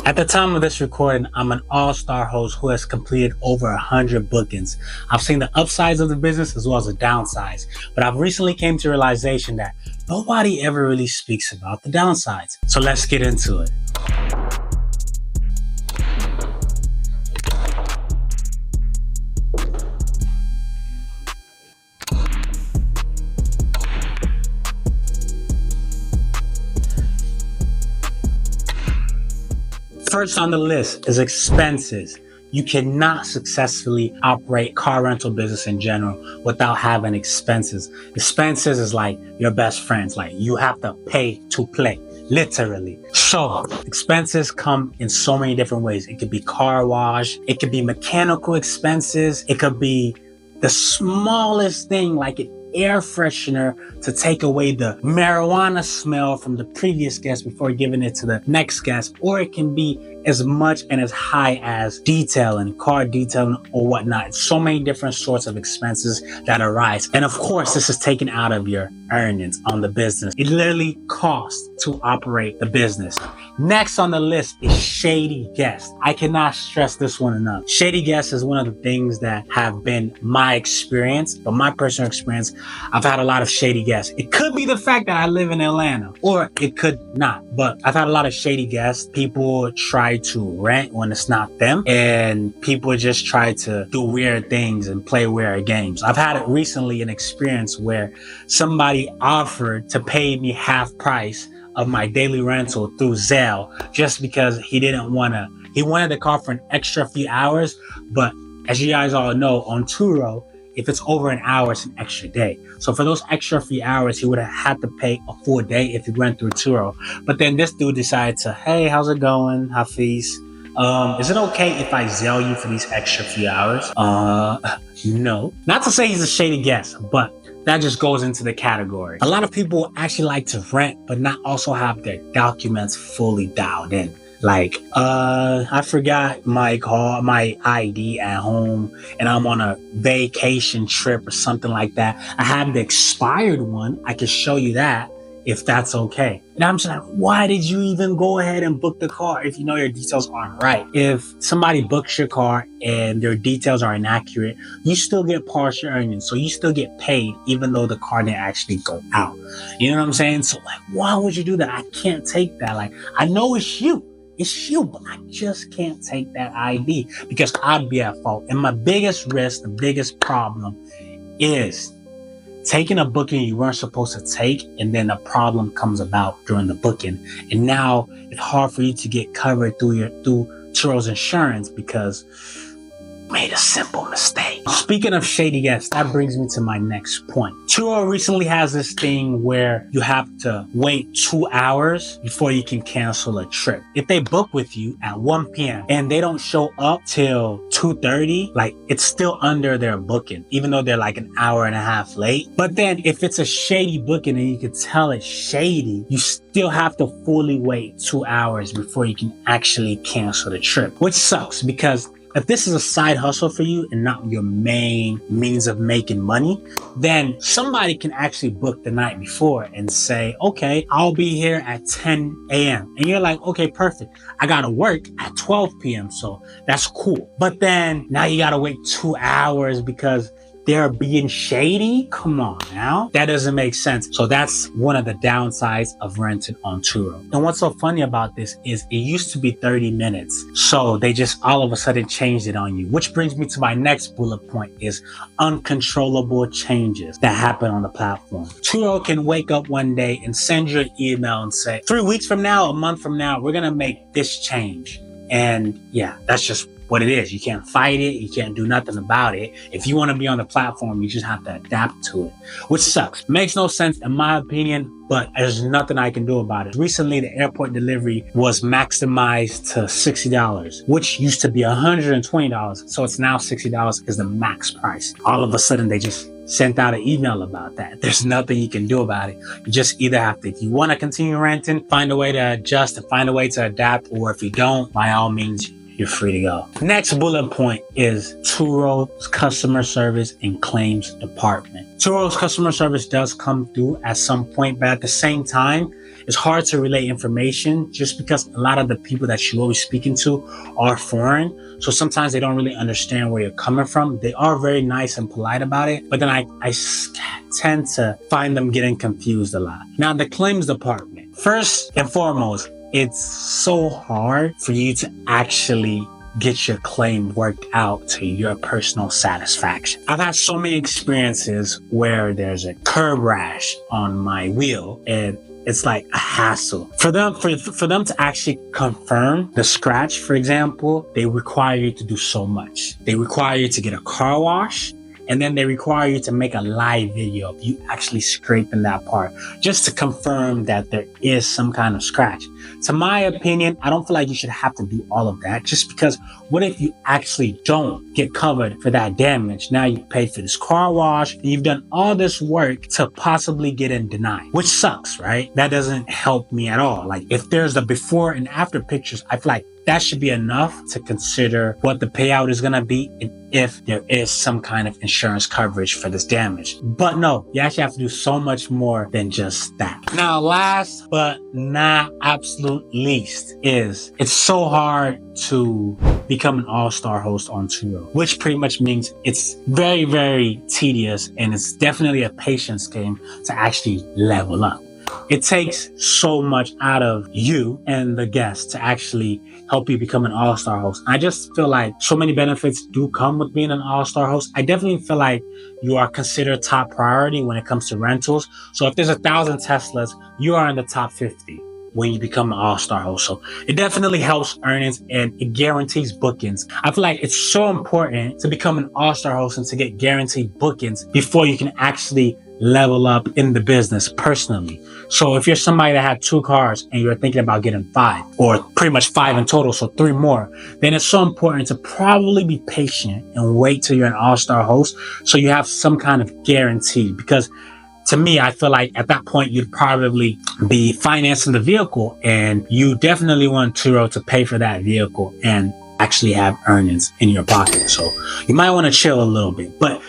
At the time of this recording, I'm an all-star host who has completed over 100 bookings. I've seen the upsides of the business as well as the downsides, but I've recently came to the realization that nobody ever really speaks about the downsides. So let's get into it. First on the list is expenses. You cannot successfully operate car rental business in general without having expenses. Expenses is like your best friends. Like you have to pay to play, literally. So expenses come in so many different ways. It could be car wash. It could be mechanical expenses. It could be the smallest thing like an air freshener to take away the marijuana smell from the previous guest before giving it to the next guest. Or it can be as much and as high as detailing, car detailing or whatnot. So many different sorts of expenses that arise. And of course, this is taken out of your earnings on the business. It literally costs to operate the business. Next on the list is shady guests. I cannot stress this one enough. Shady guests is one of the things that have been my experience, but my personal experience, I've had a lot of shady guests. It could be the fact that I live in Atlanta, or it could not, but I've had a lot of shady guests. People try to rent when it's not them, and people just try to do weird things and play weird games. I've had it recently an experience where somebody offered to pay me half price of my daily rental through Zelle just because he wanted the car for an extra few hours. But as you guys all know, on TURO, if it's over an hour, it's an extra day. So for those extra few hours, he would have had to pay a full day if he went through TURO. But then this dude decided to, hey, how's it going, Hafiz? Is it okay if I Zelle you for these extra few hours? No. Not to say he's a shady guest, but that just goes into the category. A lot of people actually like to rent, but not also have their documents fully dialed in. Like, I forgot my ID at home and I'm on a vacation trip or something like that. I have the expired one. I can show you that if that's okay. And I'm just like, why did you even go ahead and book the car if you know your details aren't right? If somebody books your car and their details are inaccurate, you still get partial earnings. So you still get paid even though the car didn't actually go out. You know what I'm saying? So like, why would you do that? I can't take that. Like, I know it's you. It's you, but I just can't take that ID because I'd be at fault. And my biggest risk, the biggest problem is taking a booking you weren't supposed to take, and then a problem comes about during the booking. And now it's hard for you to get covered through TURO's insurance because you made a simple mistake. Speaking of shady guests, that brings me to my next point. TURO recently has this thing where you have to wait 2 hours before you can cancel a trip. If they book with you at 1 p.m. and they don't show up till 2:30, like it's still under their booking, even though they're like an hour and a half late. But then if it's a shady booking and you can tell it's shady, you still have to fully wait 2 hours before you can actually cancel the trip, which sucks because if this is a side hustle for you and not your main means of making money, then somebody can actually book the night before and say, okay, I'll be here at 10 a.m. And you're like, okay, perfect. I gotta work at 12 p.m. So that's cool. But then now you gotta wait 2 hours because they're being shady? Come on now. That doesn't make sense. So that's one of the downsides of renting on TURO. And what's so funny about this is it used to be 30 minutes. So they just all of a sudden changed it on you, which brings me to my next bullet point is uncontrollable changes that happen on the platform. TURO can wake up one day and send you an email and say, 3 weeks from now, a month from now, we're going to make this change. And yeah, that's just what it is. You can't fight it. You can't do nothing about it. If you want to be on the platform, you just have to adapt to it, which sucks. Makes no sense in my opinion, but there's nothing I can do about it. Recently, the airport delivery was maximized to $60, which used to be $120. So it's now $60 is the max price. All of a sudden, they just sent out an email about that. There's nothing you can do about it. You just either have to, if you want to continue renting, find a way to adjust and find a way to adapt, or if you don't, by all means, you're free to go. Next bullet point is TURO's customer service and claims department. TURO's customer service does come through at some point, but at the same time, it's hard to relay information just because a lot of the people that you're always speaking to are foreign. So sometimes they don't really understand where you're coming from. They are very nice and polite about it, but then I tend to find them getting confused a lot. Now, the claims department. First and foremost, it's so hard for you to actually get your claim worked out to your personal satisfaction. I've had so many experiences where there's a curb rash on my wheel and it's like a hassle. For them to actually confirm the scratch, for example, they require you to do so much. They require you to get a car wash, and then they require you to make a live video of you actually scraping that part just to confirm that there is some kind of scratch. To my opinion, I don't feel like you should have to do all of that, just because what if you actually don't get covered for that damage? Now you paid for this car wash and you've done all this work to possibly get in denied, which sucks, right? That doesn't help me at all. Like, if there's the before and after pictures, I feel like that should be enough to consider what the payout is going to be and if there is some kind of insurance coverage for this damage. But no, you actually have to do so much more than just that. Now, last but not absolute least is it's so hard to become an all-star host on TURO, which pretty much means it's very, very tedious and it's definitely a patience game to actually level up. It takes so much out of you and the guests to actually help you become an all-star host. I just feel like so many benefits do come with being an all-star host. I definitely feel like you are considered top priority when it comes to rentals. So if there's 1,000 Teslas, you are in the top 50 when you become an all-star host. So it definitely helps earnings and it guarantees bookings. I feel like it's so important to become an all-star host and to get guaranteed bookings before you can actually level up in the business personally. So if you're somebody that had 2 cars and you're thinking about getting 5 or pretty much 5 in total, so 3 more, then it's so important to probably be patient and wait till you're an all-star host so you have some kind of guarantee. Because to me, I feel like at that point, you'd probably be financing the vehicle and you definitely want TURO to pay for that vehicle and actually have earnings in your pocket. So you might want to chill a little bit, but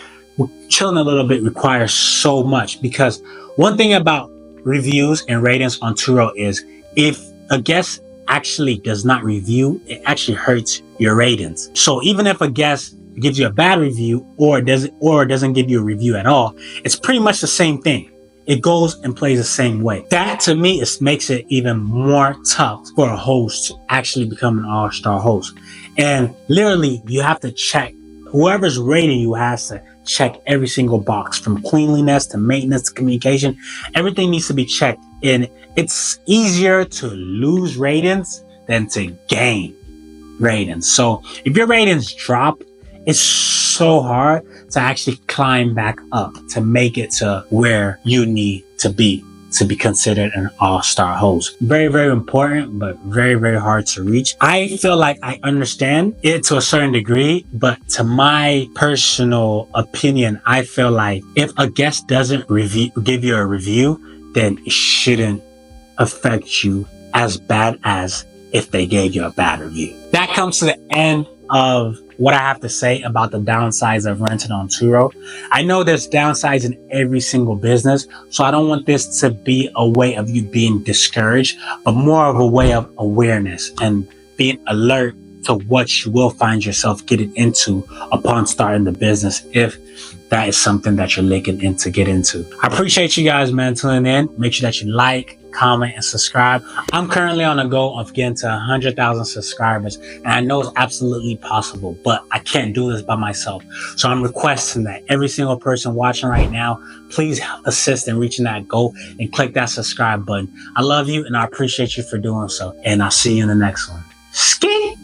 chilling a little bit requires so much, because one thing about reviews and ratings on TURO is if a guest actually does not review, it actually hurts your ratings. So even if a guest gives you a bad review or doesn't give you a review at all, it's pretty much the same thing. It goes and plays the same way. That to me makes it even more tough for a host to actually become an all-star host. And literally you have to check, whoever's rating you has to check every single box, from cleanliness to maintenance to communication. Everything needs to be checked. And it's easier to lose ratings than to gain ratings. So if your ratings drop, it's so hard to actually climb back up to make it to where you need to be considered an all-star host. Very, very important, but very, very hard to reach. I feel like I understand it to a certain degree, but to my personal opinion, I feel like if a guest doesn't give you a review, then it shouldn't affect you as bad as if they gave you a bad review. That comes to the end of what I have to say about the downsides of renting on TURO. I know there's downsides in every single business, so I don't want this to be a way of you being discouraged, but more of a way of awareness and being alert to what you will find yourself getting into upon starting the business, if that is something that you're looking into get into. I appreciate you guys, man, tuning in. Make sure that you like, comment, and subscribe. I'm currently on a goal of getting to 100,000 subscribers, and I know it's absolutely possible, but I can't do this by myself. So I'm requesting that every single person watching right now, please assist in reaching that goal and click that subscribe button. I love you and I appreciate you for doing so, and I'll see you in the next one. Ski!